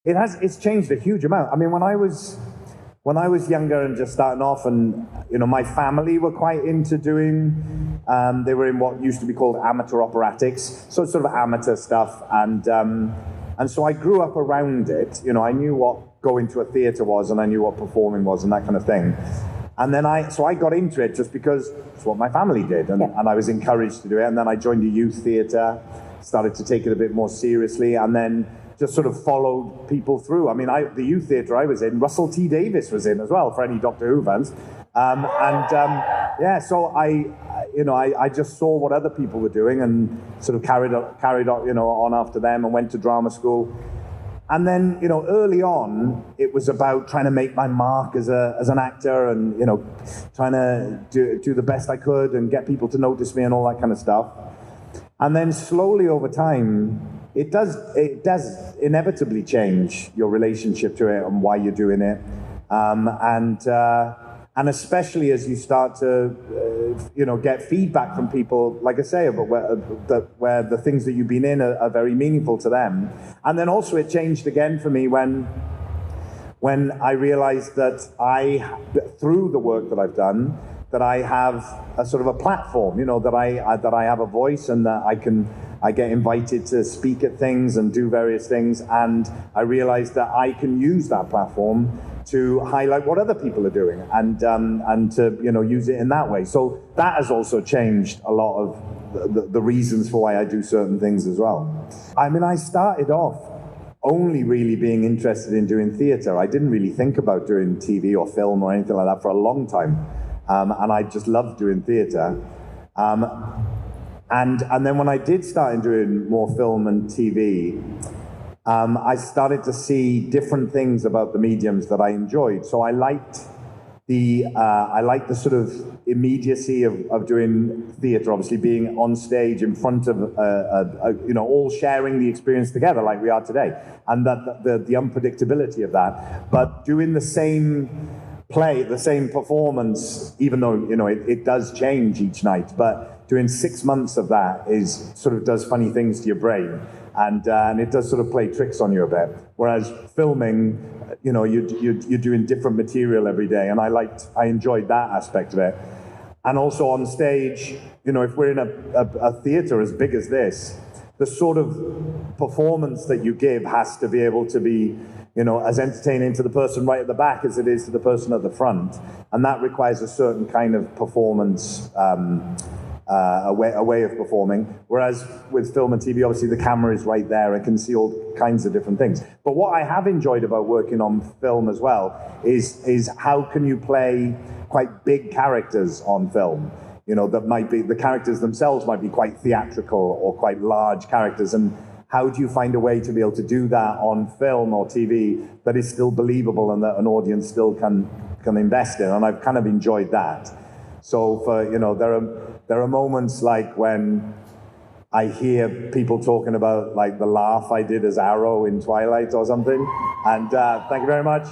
It's changed a huge amount. I mean, when I was younger and just starting off, and my family were quite into doing. They were in what used to be called amateur operatics, so sort of amateur stuff, and so I grew up around it. I knew what going to a theatre was, and I knew what performing was, and that kind of thing. And then I got into it just because it's what my family did, and I was encouraged to do it. And then I joined a youth theatre, started to take it a bit more seriously, and then just sort of followed people through. I mean, the youth theatre I was in, Russell T Davies was in as well, for any Doctor Who fans. So I just saw what other people were doing and sort of carried on after them, and went to drama school. And then, early on, it was about trying to make my mark as an actor, and trying to do the best I could and get people to notice me and all that kind of stuff. And then slowly over time, it does inevitably change your relationship to it and why you're doing it, and especially as you start to get feedback from people, like I say, about where the things that you've been in are very meaningful to them. And then also it changed again for me when I realized that through the work that I've done, that I have a sort of a platform, that I have a voice, and that I get invited to speak at things and do various things, and I realized that I can use that platform to highlight what other people are doing, and to use it in that way. So that has also changed a lot of the reasons for why I do certain things as well. I mean, I started off only really being interested in doing theatre. I didn't really think about doing TV or film or anything like that for a long time, and I just loved doing theatre. And then when I did start doing more film and TV, I started to see different things about the mediums that I enjoyed. So I liked the sort of immediacy of doing theatre, obviously being on stage in front of all sharing the experience together like we are today, and the unpredictability of that. But doing the same play, the same performance, even though it does change each night, but doing 6 months of that does funny things to your brain. And it does sort of play tricks on you a bit. Whereas filming, you're doing different material every day, and I enjoyed that aspect of it. And also on stage, if we're in a theatre as big as this, the sort of performance that you give has to be able to be, as entertaining to the person right at the back as it is to the person at the front, and that requires a certain kind of performance. A way of performing, whereas with film and TV, obviously the camera is right there and can see all kinds of different things. But what I have enjoyed about working on film as well is how can you play quite big characters on film? That might be, the characters themselves might be quite theatrical or quite large characters, and how do you find a way to be able to do that on film or TV that is still believable and that an audience still can invest in? And I've kind of enjoyed that. So there are moments like when I hear people talking about like the laugh I did as Arrow in Twilight or something, and thank you very much.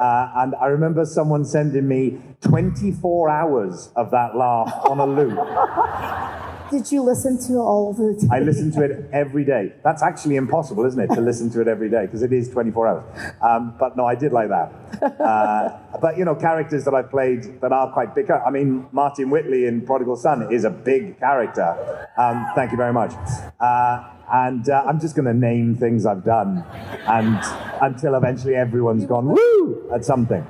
And I remember someone sending me 24 hours of that laugh on a loop. Did you listen to all of it? I listen to it every day. That's actually impossible, isn't it, to listen to it every day, because it is 24 hours. But no, I did like that. But, characters that I played that are quite big. I mean, Martin Whitley in Prodigal Son is a big character. Thank you very much. And I'm just going to name things I've done, and until eventually everyone's gone, woo, at something.